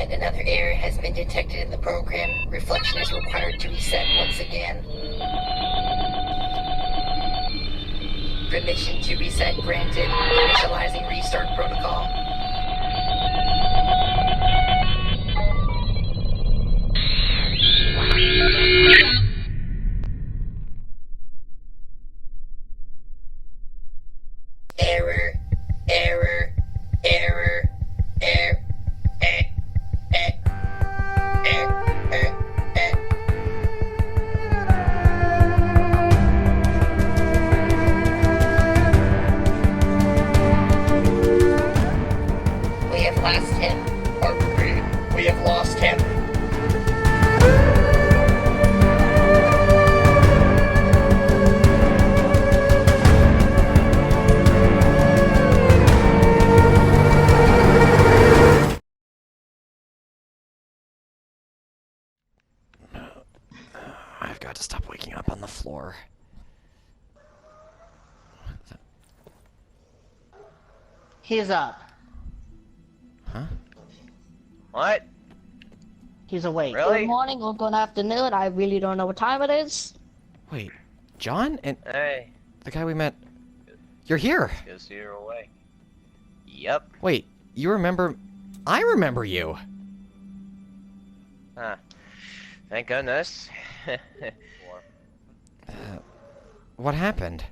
And another error has been detected in the program. Reflection is required to reset once again. Permission to reset granted. Initializing restart protocol. Error. Error. Error. Error. We have lost him. Or we have lost him. I've got to stop waking up on the floor. He's up. Huh? What? He's awake. Really? Good morning or good afternoon. I really don't know what time it is. Wait, John? And Hey, the guy we met... You're here! good to see you're awake. Yep. Wait, you remember... I remember you! Huh. Thank goodness. What happened?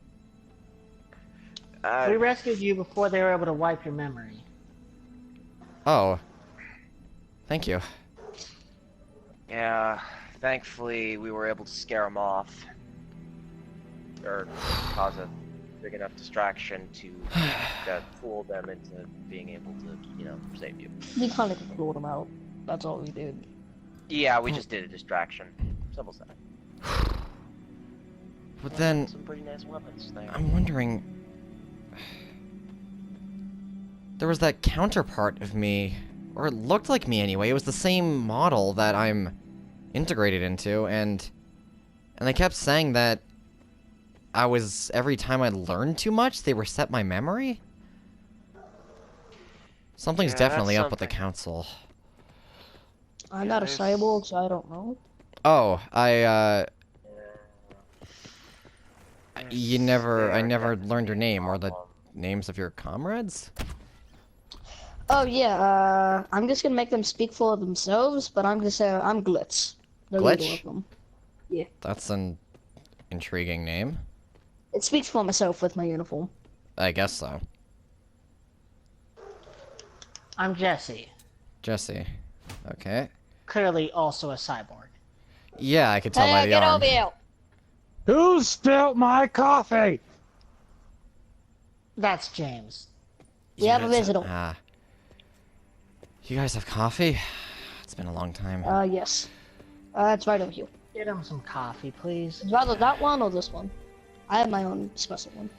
We rescued you before they were able to wipe your memory. Oh. Thank you. Yeah, thankfully we were able to scare them off. Or cause a big enough distraction to fool them into being able to, you know, save you. We kind of ruled him out. That's all we did. Yeah, we just did a distraction. Simple as that. But then... Some pretty nice weapons there. I'm wondering... There was that counterpart of me, or it looked like me anyway. It was the same model that I'm integrated into, and they kept saying that I was, every time I learned too much, they reset my memory? Something's Yeah, definitely that's up with the something. council. I'm not a there's- cyborg, so I don't know. Oh, I never learned your name, or the names of your comrades? Oh yeah, I'm just gonna make them speak for themselves, but I'm gonna say I'm Glitz. The leader Glitch? of them. That's an intriguing name. It speaks for myself with my uniform. I guess so. I'm Jesse. Jesse. Okay. Clearly also a cyborg. Yeah, I could tell by Hey, the get arm. over here! Who spilt my coffee? That's James. We have a guys visitor. You guys have coffee? It's been a long time. Yes. It's right over here. Get him some coffee, please. It's either that one or this one. I have my own special one.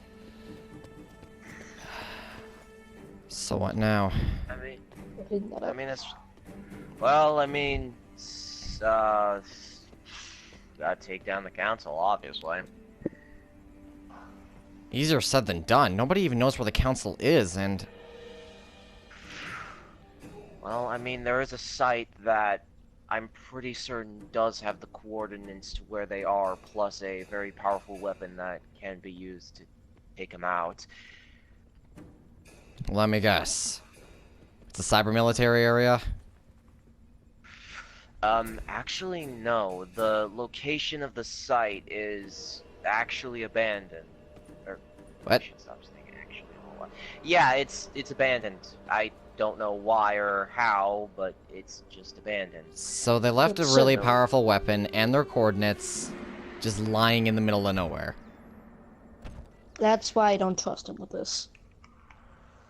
So what now? I mean, Clean that up. it's... Well, gotta take down the council, obviously. Easier said than done. Nobody even knows where the council is, and... Well, I mean, there is a site that I'm pretty certain does have the coordinates to where they are, plus a very powerful weapon that can be used to take them out. Let me guess. It's a cyber military area? Actually, no. The location of the site is actually abandoned. What? I should stop saying actually. Hold on. Yeah, it's abandoned. I don't know why or how, but it's just abandoned. So they left a So- really powerful weapon and their coordinates just lying in the middle of nowhere. That's why I don't trust him with this.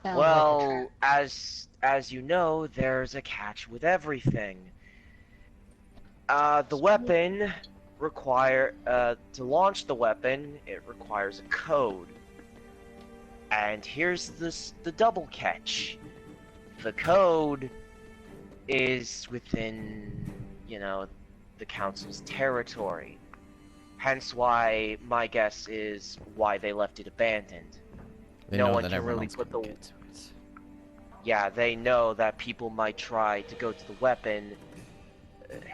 Sounds like a Well, trap. as you know, there's a catch with everything. The weapon to launch the weapon, it requires a code. And here's the double catch. The code is within, you know, the council's territory. Hence why my guess is why they left it abandoned. They No know one that can everyone really else put can the- get to it. yeah, they know that people might try to go to the weapon,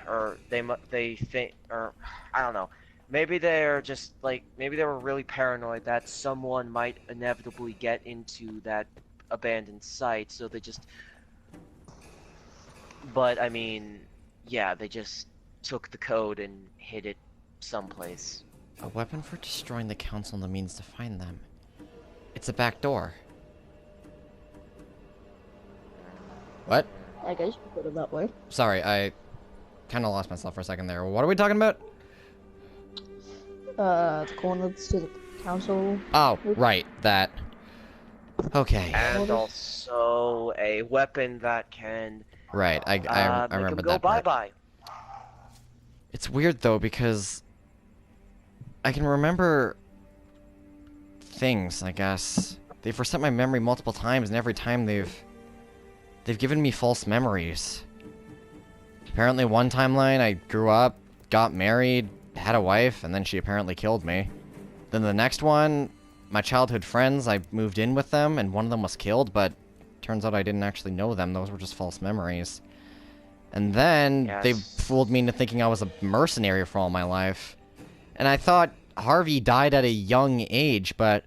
or they think, or I don't know. Maybe they're just like, maybe they were really paranoid that someone might inevitably get into that abandoned site, so they just. But I mean, yeah, they just took the code and hid it someplace. A weapon for destroying the council and the means to find them. It's a back door. What? I guess you put it that way. Sorry, I kind of lost myself for a second there. What are we talking about? The coordinates to the council. Oh, right, that. Okay. And also a weapon that can. Right, I make remember them go that part. bye-bye. It's weird though because I can remember things, I guess. They've reset my memory multiple times, and every time they've given me false memories. Apparently one timeline I grew up, got married, had a wife, and then she apparently killed me. Then the next one, my childhood friends, I moved in with them, and one of them was killed, but turns out I didn't actually know them. Those were just false memories. And then they fooled me into thinking I was a mercenary for all my life. And I thought Harvey died at a young age, but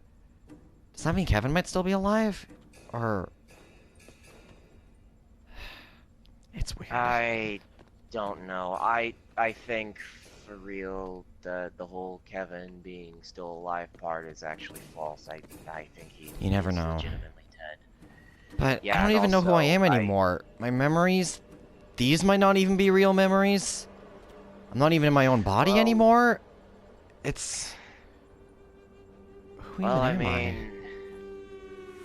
does that mean Kevin might still be alive? Or... It's weird. I don't know. I think for real the whole Kevin being still alive part is actually false. I think You never he's know. legitimately dead. But Yeah, I don't and even know who I also, am anymore. My memories, these might not even be real memories. I'm not even in my own body Well- anymore. It's... Who Well, I even am mean,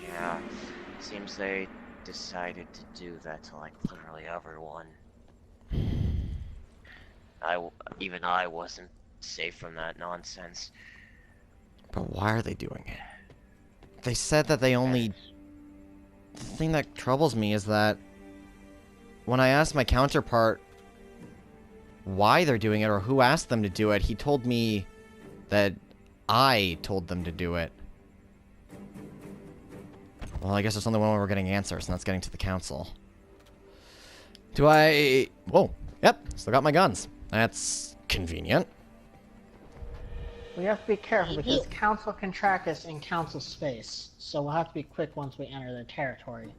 yeah, seems they decided to do that to like literally everyone. Even I wasn't safe from that nonsense. But why are they doing it? They said that they only... The thing that troubles me is that when I asked my counterpart why they're doing it or who asked them to do it, he told me that I told them to do it. Well, I guess there's only one way we're getting answers, and that's getting to the council. Do I... Whoa. Yep, still got my guns. That's convenient. We have to be careful because council can track us in council space, so we'll have to be quick once we enter their territory.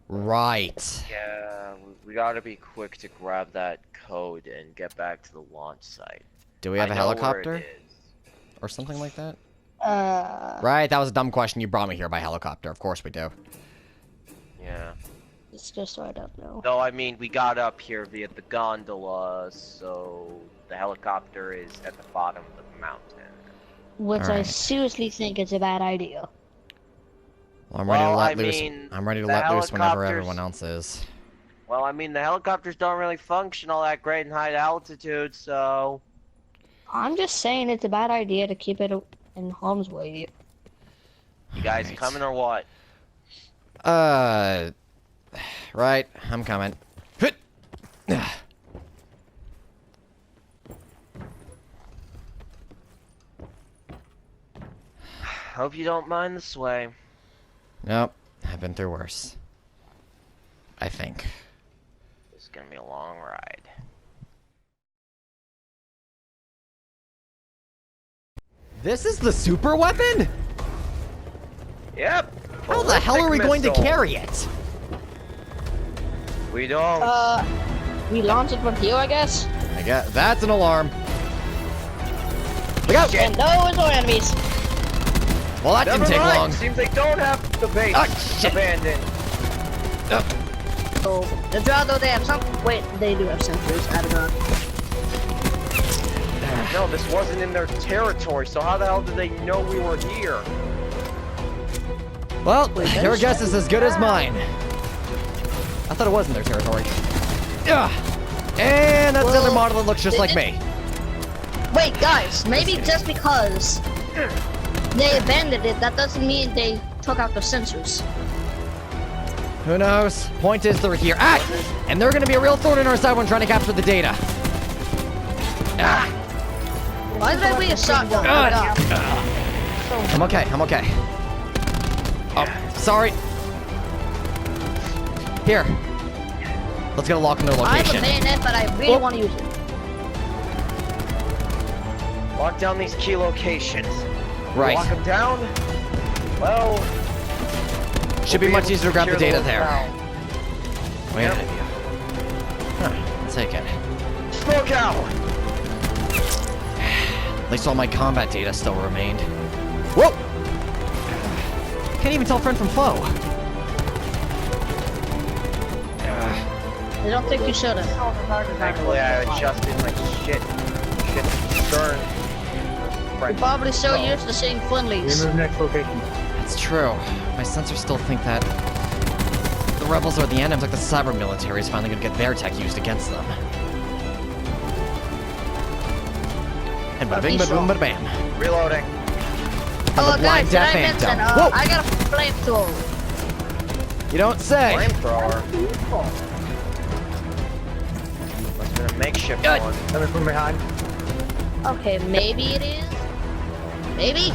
Right. Yeah, we gotta be quick to grab that code and get back to the launch site. Do we have a I know where helicopter? it is. Or something like that? Right. That was a dumb question. You brought me here by helicopter. Of course we do. Yeah. It's just so I don't know. No, I mean, we got up here via the gondola, so the helicopter is at the bottom of the mountain. Which I Alright. seriously think is a bad idea. Well, I'm ready to Well, let I loose. mean, I'm ready to the let loose whenever helicopters- everyone else is. Well, I mean, the helicopters don't really function all that great in high altitude, so... I'm just saying it's a bad idea to keep it in harm's way. You guys Alright. coming or what? Right, I'm coming. Hope you don't mind the sway. Nope, I've been through worse. I think. This is gonna be a long ride. This is the super weapon? Yep! How the hell are we going to missile. carry it? We don't. We launch it from here, I guess. I guess that's an alarm. Look out! And those are enemies. Well, that Never didn't take mind. long. Seems they don't have the base Ah, shit. abandoned. So, the Drago, they have some. Wait, they do have sensors. I don't know. No, this wasn't in their territory, so how the hell did they know we were here? Well, your guess is as good as mine. I thought it was in their territory. Ugh. And that's the other model that looks just like me. Wait, guys, maybe just because they abandoned it, that doesn't mean they took out the sensors. Who knows? Point is, they're here. Ah! And they're gonna be a real thorn in our side when trying to capture the data. Ah! Why did I wait a shotgun? I'm okay, I'm okay. Oh, sorry. Here. Let's get a lock on their I have a location. bayonet, but I really Oh. want to use it. Lock down these key locations. Right. Lock them down. Well, Should be we'll much able easier to grab the secure data those there. down. Wait Yep. a minute. Huh, I'll take it. Smoke out. At least all my combat data still remained. Whoa! Can't even tell friend from foe. I don't think you should have. Thankfully, I adjusted my shit stern. You're probably so used to seeing friendlies. We move next location. It's true. My sensors still think that the rebels or the enemy, like the cyber military, is finally gonna get their tech used against them. And bada bing, bada boom, bada bam. Reloading. Oh, the blind guys, did I death mention, anthem. Whoa! I got a flamethrower. You don't say. Flamethrower. Must have been a makeshift Good. one. Coming from behind. Okay, maybe it is. Maybe.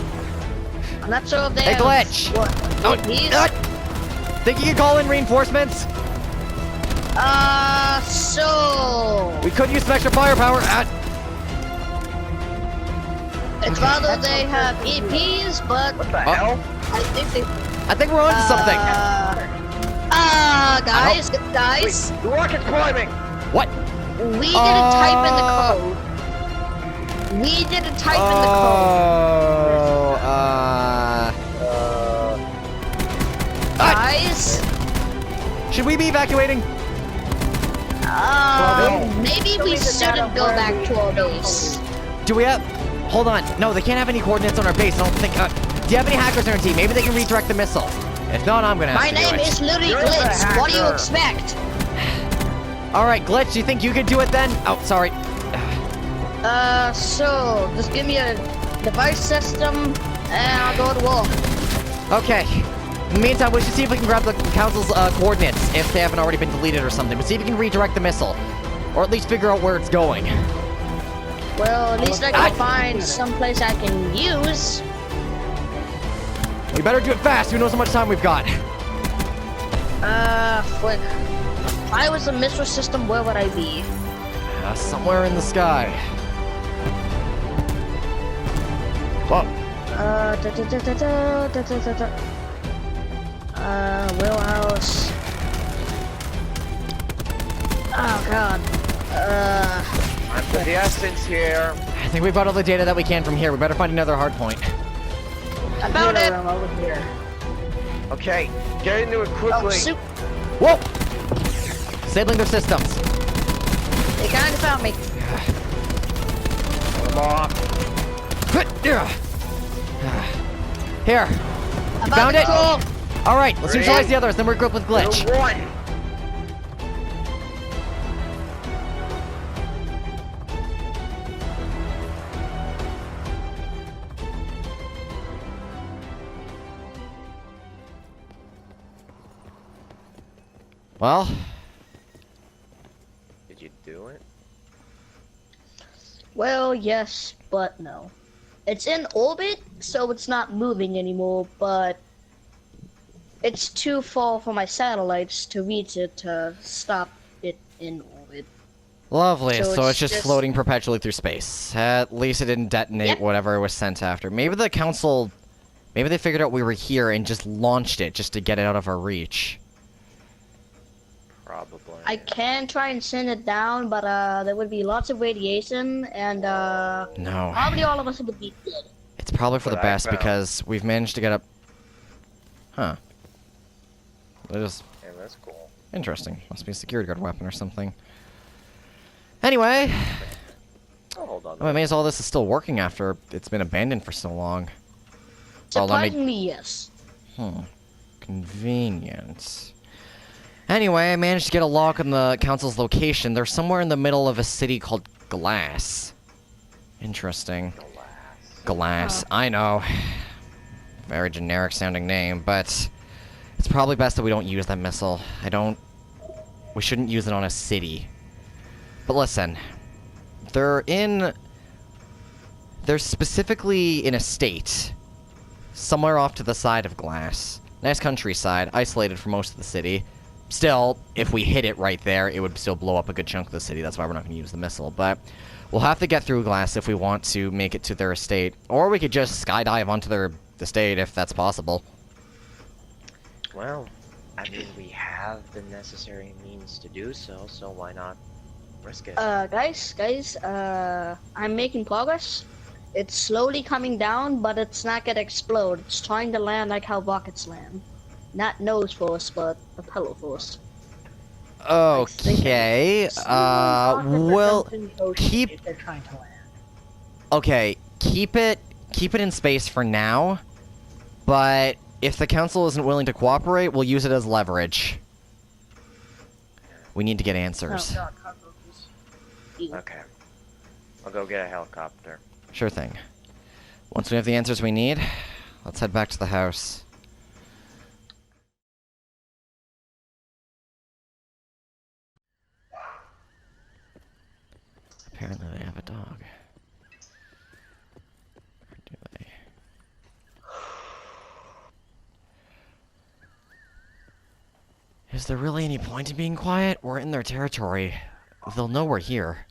I'm not sure if they Hey, have... Glitch! What? Oh, He's... think you can call in reinforcements? So... We could use some extra firepower. It's rather they have EPs, but What the hell? I think they... I think we're on to something. Guys, The rocket's climbing! What? we didn't type in the code. We didn't type in the code. Guys, Should we be evacuating? maybe we shouldn't go back to our base. Do we have... Hold on. No, they can't have any coordinates on our base. I don't think... do you have any hackers on our team? Maybe they can redirect the missile. If not, I'm gonna have My to do name it. is literally You're the Glitz. What do you hacker. expect? Alright, Glitch, you think you could do it then? Oh, sorry. So just give me a device system, and I'll go to war. Okay. In the meantime, we should see if we can grab the council's coordinates, if they haven't already been deleted or something. But see if we can redirect the missile. Or at least figure out where it's going. Well, at least I can find someplace I can use. We better do it fast. Who knows how much time we've got? Frick. If I was a missile system, where would I be? Somewhere in the sky. Whoa. Wheelhouse. Oh, God. I'm to the essence here. I think we've got all the data that we can from here. We better find another hard point. I found it. Room over here. Okay, get into it Oh, quickly. shoot. Whoa! Disabling their systems. They kind of found me. Come on. Here. I'm Found it? control. Alright, let's Ready? neutralize the others, then we're group with Glitch. Little one. Well, Did you do it? Well, yes, but no. It's in orbit, so it's not moving anymore, but it's too far for my satellites to reach it to stop it in orbit. lovely. So So it's it's just just- floating perpetually through space. At least it didn't detonate Yep. whatever it was sent after. Maybe the council... Maybe they figured out we were here and just launched it just to get it out of our reach. Probably. I can try and send it down, but there would be lots of radiation, and No. probably all of us would be dead. It's probably for the What I best found. because we've managed to get up... Huh. That is Yeah, that's cool. interesting. Must be a security guard weapon or something. Anyway, Oh, hold on. I'm amazed all this is still working after it's been abandoned for so long. Oh, let me... Surprisingly, yes. Convenient. Anyway, I managed to get a lock on the council's location. They're somewhere in the middle of a city called Glass. Interesting. Glass. I know. Very generic sounding name, but it's probably best that we don't use that missile. We shouldn't use it on a city. But listen, they're specifically in a state somewhere off to the side of Glass. Nice countryside, isolated from most of the city. Still, if we hit it right there, it would still blow up a good chunk of the city. That's why we're not going to use the missile. But we'll have to get through glass if we want to make it to their estate. Or we could just skydive onto their estate if that's possible. Well, I mean, we have the necessary means to do so, so why not risk it? Guys, I'm making progress. It's slowly coming down, but it's not gonna explode. It's trying to land like how rockets land. Not nose force, but propeller force. Okay, well, keep... If they're trying to land. Okay, keep it in space for now, but if the council isn't willing to cooperate, we'll use it as leverage. We need to get answers. Oh, God, cockroaches. Ew. Okay. I'll go get a helicopter. Sure thing. Once we have the answers we need, let's head back to the house. Apparently they have a dog. Or do they? Is there really any point in being quiet? We're in their territory. They'll know we're here.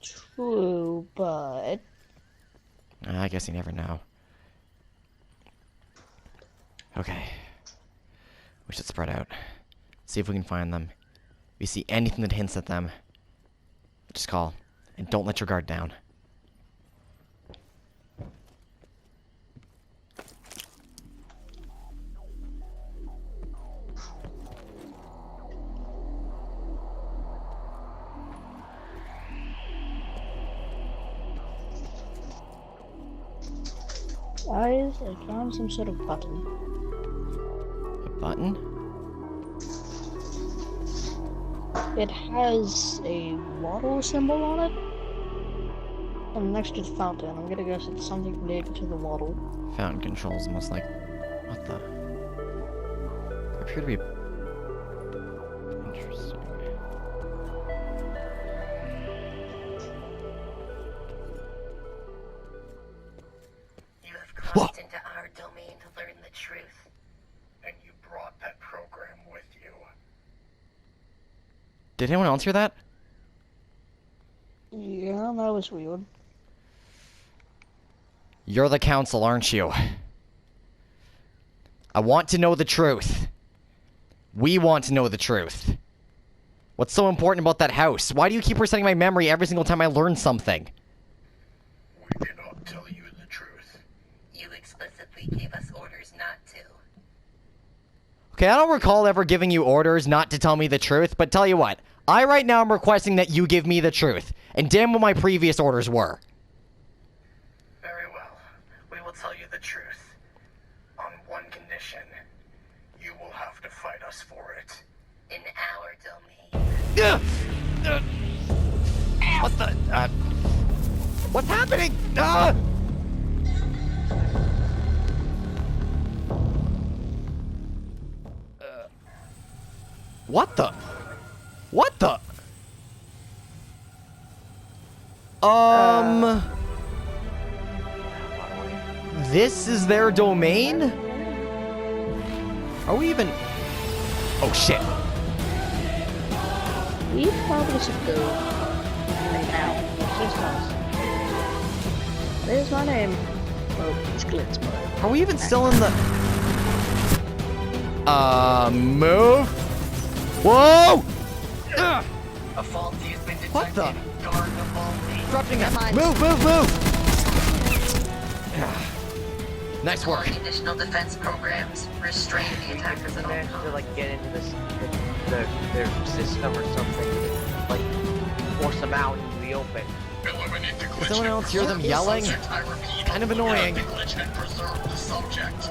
True, but... I guess you never know. Okay. We should spread out. See if we can find them. If you see anything that hints at them, just call. And don't let your guard down. Guys, I found some sort of button. A button? It has a water symbol on it. And next to the fountain. I'm gonna guess it's something related to the water. Fountain controls most like... What the? Appear to be... Interesting. You have crossed into our domain to learn the truth. And you brought that program with you. Did anyone else hear that? Yeah, that was weird. You're the council, aren't you? I want to know the truth. We want to know the truth. What's so important about that house? Why do you keep resetting my memory every single time I learn something? We cannot tell you the truth. You explicitly gave us orders not to. Okay, I don't recall ever giving you orders not to tell me the truth, but tell you what. I right now am requesting that you give me the truth. And damn what my previous orders were. Very well. We will tell you the truth. On one condition. You will have to fight us for it. In our domain. What the? What's happening? What the? What the? This is their domain? Are we even... Oh, shit. We probably should go right now. Just us. What is my name? Oh, it's Glitz, but... Are we even still in the... Move? Whoa! Ugh. A faulty has been detected. What the? Guard the faulty. Dropping it. Never mind. Move, move, move! Nice work. All additional defense programs restrain the attackers at all Managed to times. like get into this their system or something, like force them out into the open. Eliminate the glitch. Does anyone else hear them and yelling? subject, I repeat, Kind of annoying. eliminate the glitch and preserve the subject.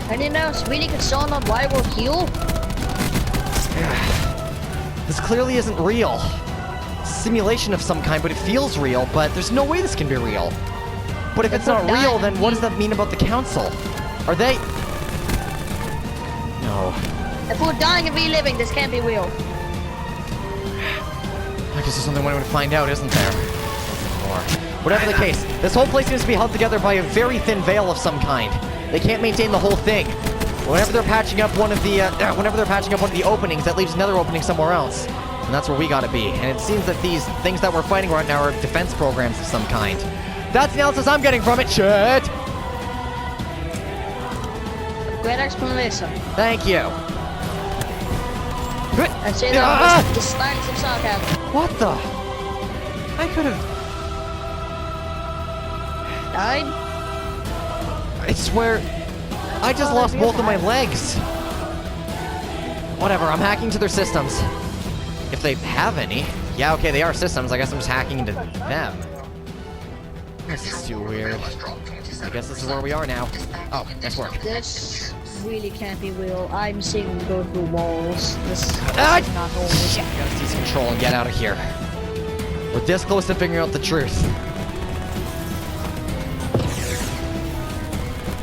Anyone else really concerned on why we're here? This clearly isn't real. Simulation of some kind, but it feels real, but there's no way this can be real. But if it's not real, then what does that mean about the council? Are they... No. If we're dying and reliving, this can't be real. I guess there's something one would find out, isn't there? Or... Whatever the case, this whole place seems to be held together by a very thin veil of some kind. They can't maintain the whole thing. Whenever they're patching up one of the openings, that leaves another opening somewhere else. And that's where we gotta be. And it seems that these things that we're fighting right now are defense programs of some kind. That's the analysis I'm getting from it. Shit! Great explanation. Thank you. I say that with the slightest of sarcasm. What the? I could have... Died? I swear... I just lost both of my legs. Whatever, I'm hacking to their systems. If they have any. Yeah, okay, they are systems. I guess I'm just hacking into them. This is too weird. I guess this is where we are now. Oh, nice work. This really can't be real. I'm seeing them go through walls. This is not normal. Shit, I gotta seize control and get out of here. We're this close to figuring out the truth.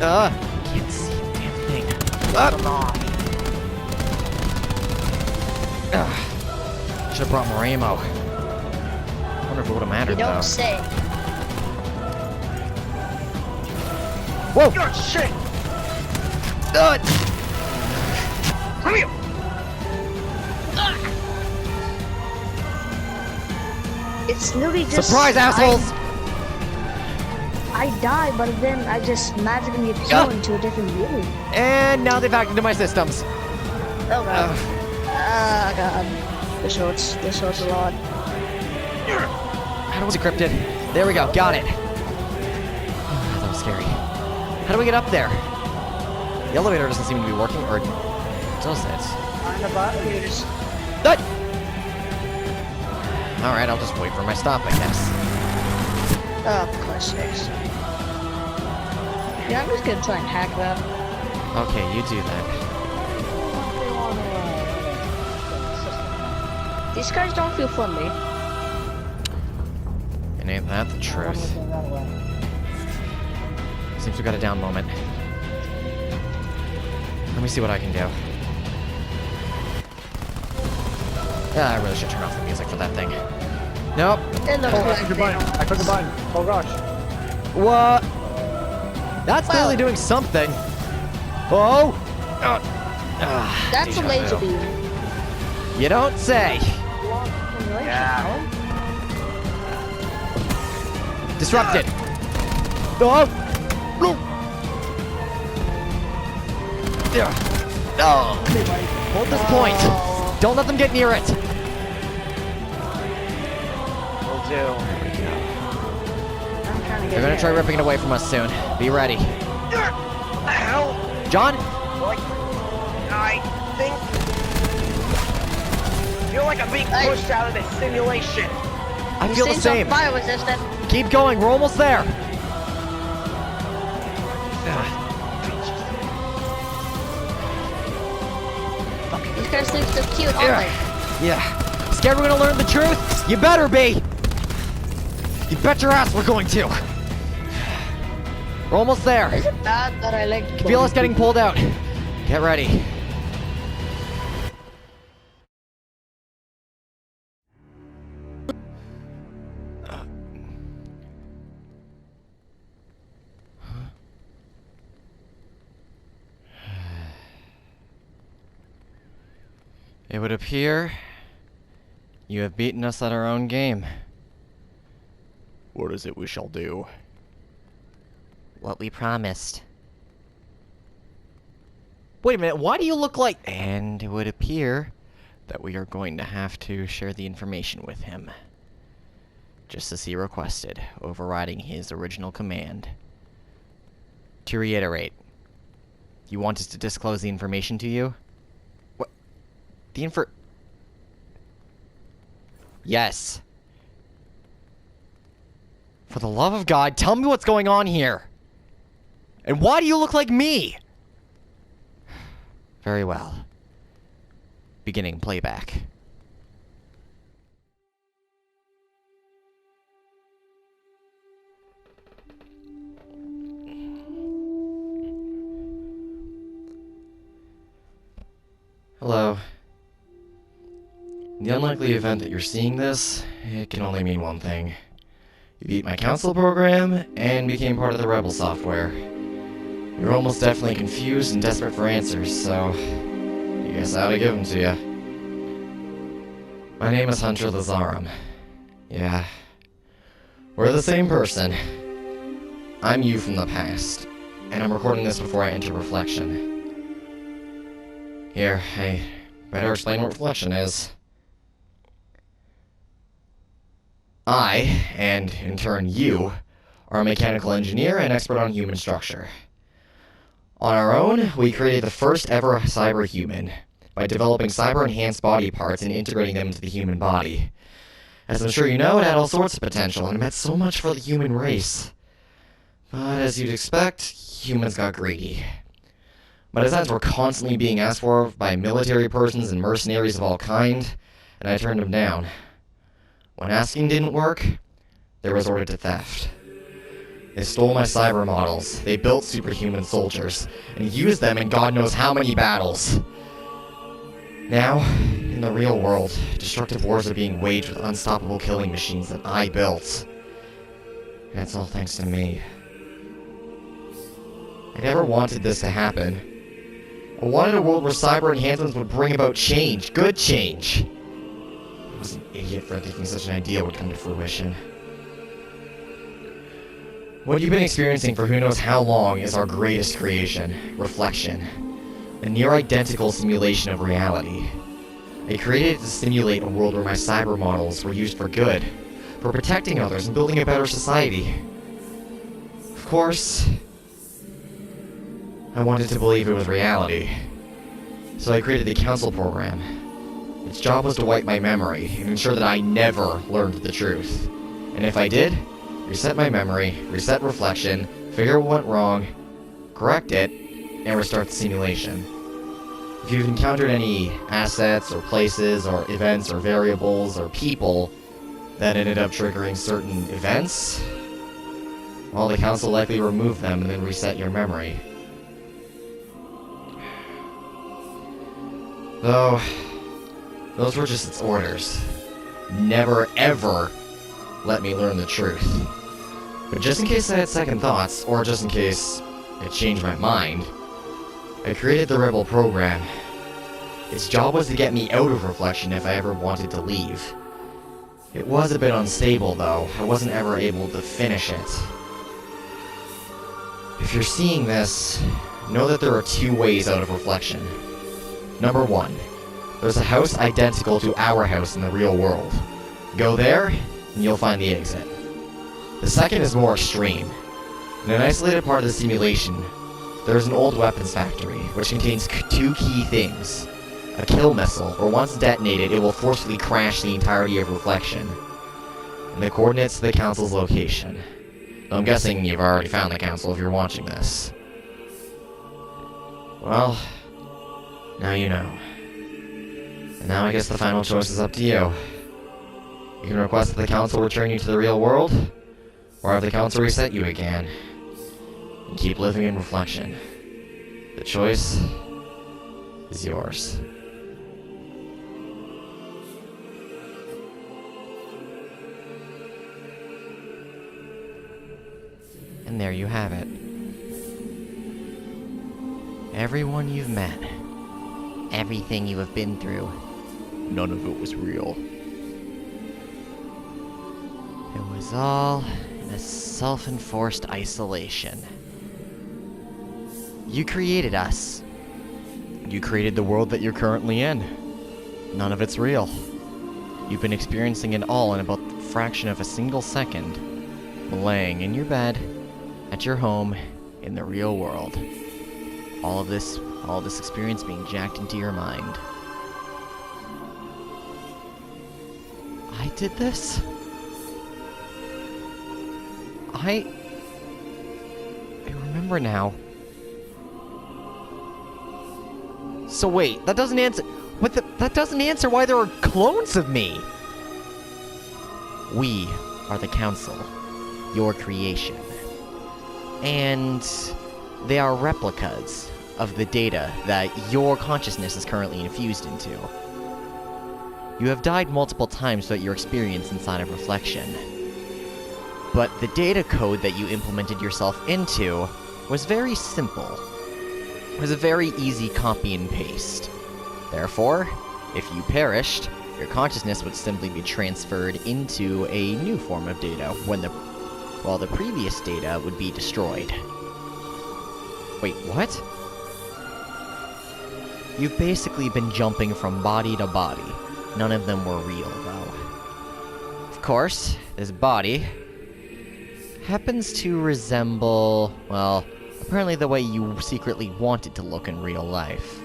Can't see a damn thing. Should have brought more ammo. Wonder if it would have mattered You though. don't say. Whoa! Oh shit! Come here! It's literally just... Surprise, assholes! I die, but then I just magically appear into a different room. And now they've hacked into my systems. Oh god. Ah god. This hurts a lot. How do we decrypted? There we go, got it. That was scary. How do we get up there? The elevator doesn't seem to be working, or does it? Find the button. Alright, I'll just wait for my stop, I guess. Oh, for Christ's sakes. Yeah, I'm just gonna try and hack that. Okay, you do that. These guys don't feel friendly. And ain't that the truth? Seems we got a down moment. Let me see what I can do. I really should turn off the music for that thing. Nope. It looks like the button. I clicked the button. Oh gosh. What? That's clearly doing something. Oh! that's a laser beam. You don't say. Yeah. Disrupted. Oh! Oh! Hold this point. Don't let them get near it. Will do. I'm trying to get They're gonna here. try ripping it away from us soon. Be ready. Ow! John? Like, I think... I feel like I'm being pushed out of this simulation. I feel the These things are same. fire resistant. Keep going. We're almost there. These guys think they're cute, aren't they? Yeah. Scared we're gonna learn the truth? You better be. You bet your ass we're going to. We're almost there. Is it bad that I like Feel us getting pulled out. Get ready. It would appear you have beaten us at our own game. What is it we shall do? What we promised. Wait a minute, why do you look like... And it would appear that we are going to have to share the information with him. Just as he requested, overriding his original command. To reiterate, you want us to disclose the information to you? What? The Yes. For the love of God, tell me what's going on here. And why do you look like me? Very well. Beginning playback. Hello. In the unlikely event that you're seeing this, it can only mean one thing. You beat my council program and became part of the Rebel software. You're almost definitely confused and desperate for answers, so I guess I ought to give them to you. My name is Hunter Lazarum. Yeah. We're the same person. I'm you from the past, and I'm recording this before I enter Reflection. Here, I better explain what Reflection is. I, and in turn you, are a mechanical engineer and expert on human structure. On our own, we created the first ever cyber-human by developing cyber-enhanced body parts and integrating them into the human body. As I'm sure you know, it had all sorts of potential and meant so much for the human race. But as you'd expect, humans got greedy. My designs were constantly being asked for by military persons and mercenaries of all kind, and I turned them down. When asking didn't work, they resorted to theft. They stole my cyber models, they built superhuman soldiers, and used them in God knows how many battles. Now, in the real world, destructive wars are being waged with unstoppable killing machines that I built. And it's all thanks to me. I never wanted this to happen. I wanted a world where cyber enhancements would bring about change, good change. I was an idiot for thinking such an idea would come to fruition. What you've been experiencing for who knows how long is our greatest creation, Reflection. A near-identical simulation of reality. I created it to simulate a world where my cyber models were used for good, for protecting others and building a better society. Of course, I wanted to believe it was reality, so I created the Council program. Its job was to wipe my memory and ensure that I never learned the truth. And if I did, reset my memory, reset Reflection, figure what went wrong, correct it, and restart the simulation. If you've encountered any assets or places or events or variables or people that ended up triggering certain events, well, the Council likely removed them and then reset your memory. Though, those were just its orders. Never, ever let me learn the truth. But just in case I had second thoughts, or just in case I changed my mind, I created the Rebel program. Its job was to get me out of Reflection if I ever wanted to leave. It was a bit unstable, though. I wasn't ever able to finish it. If you're seeing this, know that there are two ways out of Reflection. Number one, there's a house identical to our house in the real world. Go there, and you'll find the exit. The second is more extreme. In an isolated part of the simulation, there is an old weapons factory, which contains two key things. A kill missile, where once detonated, it will forcefully crash the entirety of Reflection. And the coordinates to the Council's location. I'm guessing you've already found the Council if you're watching this. Well, now you know. And now I guess the final choice is up to you. You can request that the Council return you to the real world, or have the Council reset you again, and keep living in Reflection. The choice is yours. And there you have it. Everyone you've met, everything you have been through, none of it was real. It was all in a self-enforced isolation. You created us. You created the world that you're currently in. None of it's real. You've been experiencing it all in about a fraction of a single second, laying in your bed, at your home, in the real world. All this experience being jacked into your mind. I did this? I remember now. So wait, that doesn't answer... that doesn't answer why there are clones of me! We are the Council. Your creation. And they are replicas of the data that your consciousness is currently infused into. You have died multiple times throughout your experience inside of Reflection. But the data code that you implemented yourself into was very simple. It was a very easy copy and paste. Therefore, if you perished, your consciousness would simply be transferred into a new form of data, while the previous data would be destroyed. Wait, what? You've basically been jumping from body to body. None of them were real, though. Of course, this body happens to resemble, well, apparently the way you secretly want it to look in real life.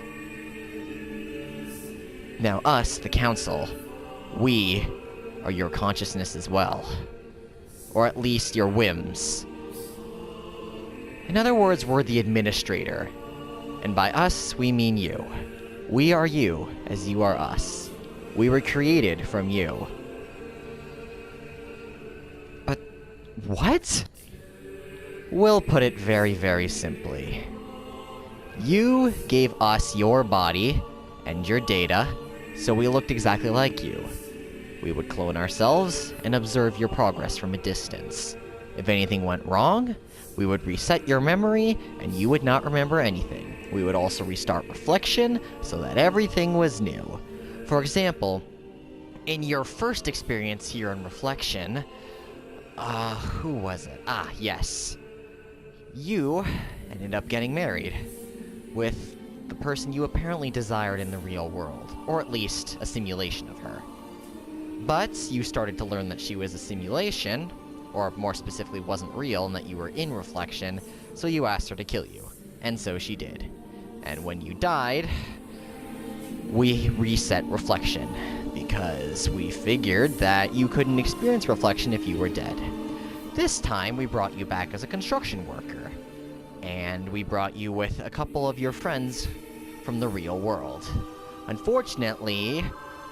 Now us, the Council, we are your consciousness as well. Or at least your whims. In other words, we're the administrator. And by us, we mean you. We are you, as you are us. We were created from you. But what? We'll put it very, very simply. You gave us your body and your data, so we looked exactly like you. We would clone ourselves and observe your progress from a distance. If anything went wrong, we would reset your memory and you would not remember anything. We would also restart reflection so that everything was new. For example, in your first experience here in reflection, who was it? Ah, yes. You ended up getting married with the person you apparently desired in the real world, or at least a simulation of her. But you started to learn that she was a simulation, or more specifically wasn't real, and that you were in reflection, so you asked her to kill you. And so she did. And when you died, we reset reflection, because we figured that you couldn't experience reflection if you were dead. This time, we brought you back as a construction worker. And we brought you with a couple of your friends from the real world. Unfortunately,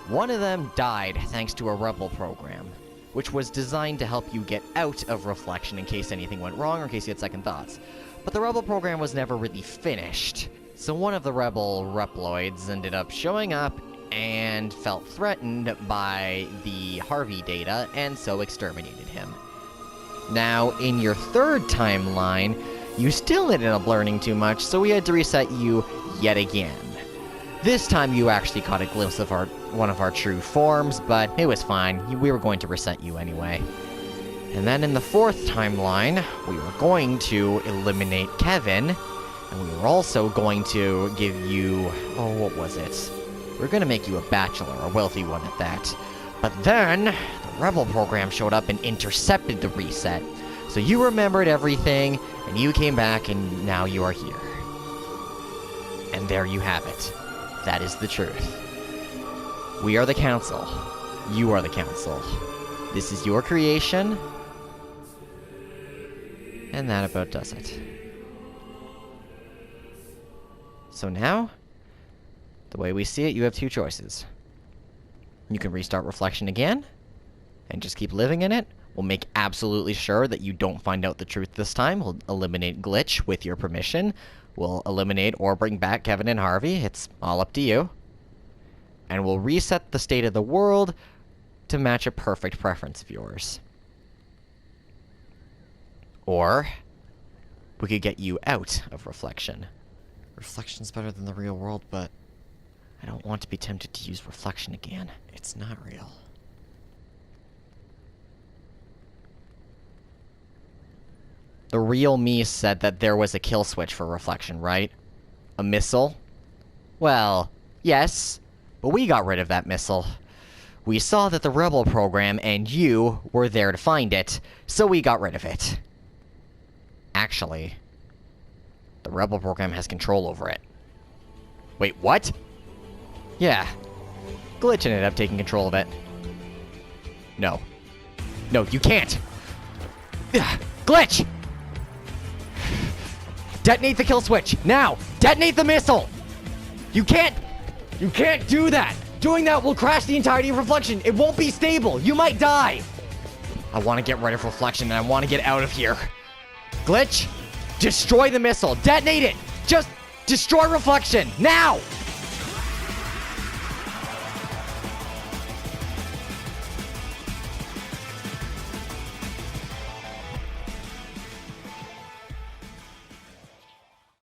one of them died thanks to a rebel program, which was designed to help you get out of reflection in case anything went wrong or in case you had second thoughts. But the rebel program was never really finished, so one of the rebel Reploids ended up showing up and felt threatened by the Harvey data, and so exterminated him. Now, in your third timeline, you still ended up learning too much, so we had to reset you yet again. This time you actually caught a glimpse of one of our true forms, but it was fine. We were going to reset you anyway. And then in the fourth timeline, we were going to eliminate Kevin, and we were also going to give you... oh, what was it? We were going to make you a bachelor, a wealthy one at that. But then, the rebel program showed up and intercepted the reset. So you remembered everything, and you came back, and now you are here. And there you have it. That is the truth. We are the Council. You are the Council. This is your creation. And that about does it. So now, the way we see it, you have two choices. You can restart reflection again, and just keep living in it. We'll make absolutely sure that you don't find out the truth this time. We'll eliminate Glitch with your permission. We'll eliminate or bring back Kevin and Harvey. It's all up to you. And we'll reset the state of the world to match a perfect preference of yours. Or, we could get you out of reflection. Reflection's better than the real world, but I don't want to be tempted to use reflection again. It's not real. The real me said that there was a kill switch for reflection, right? A missile? Well, yes, but we got rid of that missile. We saw that the rebel program and you were there to find it, so we got rid of it. Actually, the rebel program has control over it. Wait, what? Yeah, Glitch ended up taking control of it. No. No, you can't! Ugh, Glitch! Detonate the kill switch! Now! Detonate the missile! You can't do that! Doing that will crash the entirety of reflection! It won't be stable! You might die! I want to get rid of reflection and I want to get out of here. Glitch, destroy the missile! Detonate it! Just destroy reflection! Now!